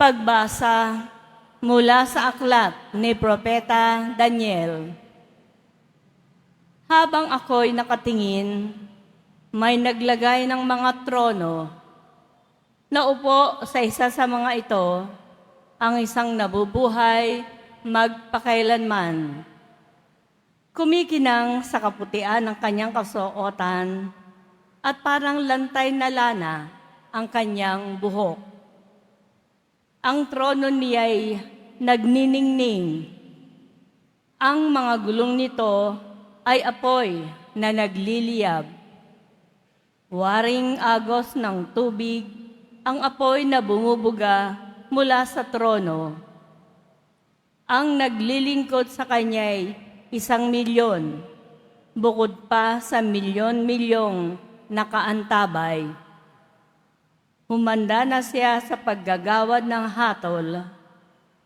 Pagbasa mula sa aklat ni Propeta Daniel. Habang ako'y nakatingin, may naglagay ng mga trono. Naupo sa isa sa mga ito ang isang nabubuhay magpakailanman. Kumikinang sa kaputian ng kanyang kasuotan at parang lantay na lana ang kanyang buhok. Ang trono niya'y nagniningning. Ang mga gulong nito ay apoy na nagliliyab. Waring agos ng tubig ang apoy na bumubuga mula sa trono. Ang naglilingkod sa kanya'y 1,000,000, bukod pa sa milyon-milyong nakaantabay. Humanda na siya sa paggagawad ng hatol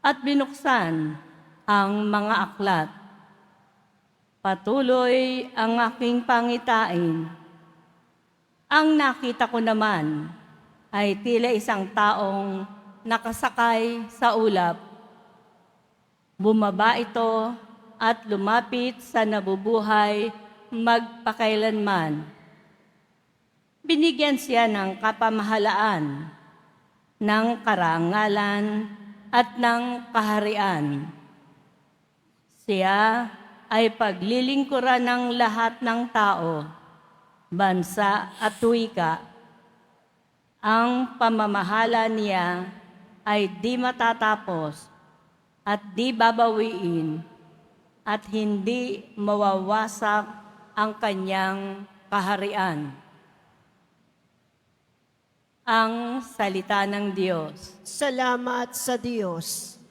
at binuksan ang mga aklat. Patuloy ang aking pangitain. Ang nakita ko naman ay tila isang taong nakasakay sa ulap. Bumaba ito at lumapit sa nabubuhay magpakailanman. Binigyan siya ng kapamahalaan, ng karangalan at ng kaharian. Siya ay paglilingkuran ng lahat ng tao, bansa at wika. Ang pamamahala niya ay di matatapos at di babawiin at hindi mawawasak ang kanyang kaharian. Ang salita ng Diyos. Salamat sa Diyos.